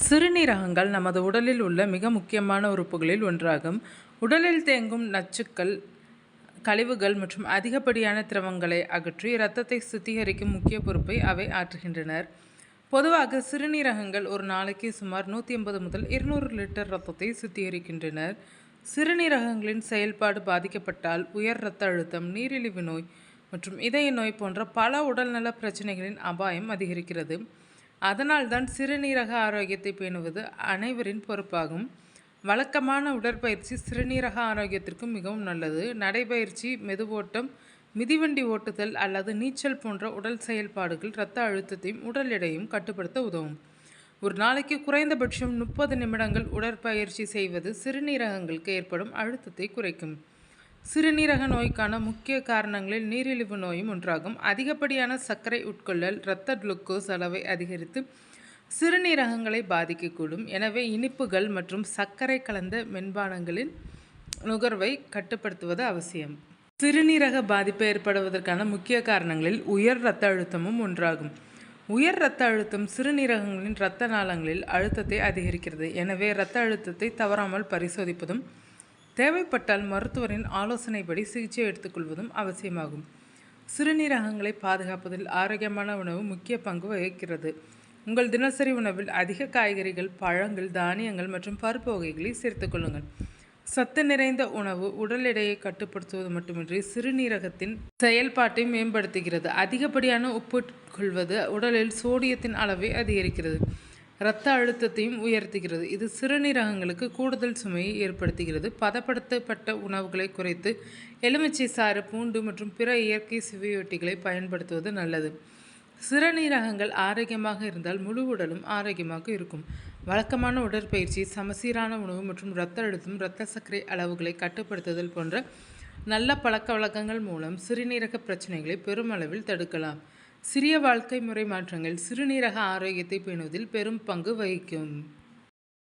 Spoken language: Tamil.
சிறுநீரகங்கள் நமது உடலில் உள்ள மிக முக்கியமான உறுப்புகளில் ஒன்றாகும். உடலில் தேங்கும் நச்சுக்கள், கழிவுகள் மற்றும் அதிகப்படியான திரவங்களை அகற்றி இரத்தத்தை சுத்திகரிக்கும் முக்கிய பொறுப்பை அவை ஆற்றுகின்றன. பொதுவாக சிறுநீரகங்கள் ஒரு நாளைக்கு சுமார் 180 முதல் 200 லிட்டர் இரத்தத்தை சுத்திகரிக்கின்றன. சிறுநீரகங்களின் செயல்பாடு பாதிக்கப்பட்டால் உயர் இரத்த அழுத்தம், நீரிழிவு நோய் மற்றும் இதய நோய் போன்ற பல உடல்நல பிரச்சனைகளின் அபாயம் அதிகரிக்கிறது. அதனால்தான் சிறுநீரக ஆரோக்கியத்தை பேணுவது அனைவரின் பொறுப்பாகும். வழக்கமான உடற்பயிற்சி சிறுநீரக ஆரோக்கியத்திற்கு மிகவும் நல்லது. நடைபயிற்சி, மெதுவோட்டம், மிதிவண்டி ஓட்டுதல் அல்லது நீச்சல் போன்ற உடல் செயல்பாடுகள் இரத்த அழுத்தத்தையும் உடல் எடையும் கட்டுப்படுத்த உதவும். ஒரு நாளைக்கு குறைந்தபட்சம் 30 நிமிடங்கள் உடற்பயிற்சி செய்வது சிறுநீரகங்களுக்கு ஏற்படும் அழுத்தத்தை குறைக்கும். சிறுநீரக நோய்க்கான முக்கிய காரணங்களில் நீரிழிவு நோயும் ஒன்றாகும். அதிகப்படியான சர்க்கரை உட்கொள்ளல் இரத்த குளுக்கோஸ் அளவை அதிகரித்து சிறுநீரகங்களை பாதிக்கக்கூடும். எனவே இனிப்புகள் மற்றும் சர்க்கரை கலந்த மென்பானங்களின் நுகர்வை கட்டுப்படுத்துவது அவசியம். சிறுநீரக பாதிப்பு ஏற்படுவதற்கான முக்கிய காரணங்களில் உயர் இரத்த அழுத்தமும் ஒன்றாகும். உயர் இரத்த அழுத்தம் சிறுநீரகங்களின் இரத்த நாளங்களில் அழுத்தத்தை அதிகரிக்கிறது. எனவே இரத்த அழுத்தத்தை தவறாமல் பரிசோதிப்பதும் தேவைப்பட்டால் மருத்துவரின் ஆலோசனைப்படி சிகிச்சை எடுத்துக்கொள்வதும் அவசியமாகும். சிறுநீரகங்களை பாதுகாப்பதில் ஆரோக்கியமான உணவு முக்கிய பங்கு வகிக்கிறது. உங்கள் தினசரி உணவில் அதிக காய்கறிகள், பழங்கள், தானியங்கள் மற்றும் பருப்பு வகைகளை சேர்த்துக்கொள்ளுங்கள். சத்து நிறைந்த உணவு உடல் எடையை கட்டுப்படுத்துவது மட்டுமின்றி சிறுநீரகத்தின் செயல்பாட்டை மேம்படுத்துகிறது. அதிகப்படியான உப்பு கொள்வது உடலில் சோடியத்தின் அளவை அதிகரிக்கிறது, இரத்த அழுத்தத்தையும் உயர்த்துகிறது. இது சிறுநீரகங்களுக்கு கூடுதல் சுமையை ஏற்படுத்துகிறது. பதப்படுத்தப்பட்ட உணவுகளை குறைத்து எலுமிச்சை சாறு, பூண்டு மற்றும் பிற இயற்கை சுவையொட்டிகளை பயன்படுத்துவது நல்லது. சிறுநீரகங்கள் ஆரோக்கியமாக இருந்தால் முழு உடலும் ஆரோக்கியமாக இருக்கும். வழக்கமான உடற்பயிற்சி, சமசீரான உணவு மற்றும் இரத்த அழுத்தம், இரத்த சர்க்கரை அளவுகளை கட்டுப்படுத்துதல் போன்ற நல்ல பழக்க வழக்கங்கள் மூலம் சிறுநீரக பிரச்சனைகளை பெருமளவில் தடுக்கலாம். சிறிய வாழ்க்கை முறை மாற்றங்கள் சிறுநீரக ஆரோக்கியத்தை பேணுவதில் பெரும் பங்கு வகிக்கும்.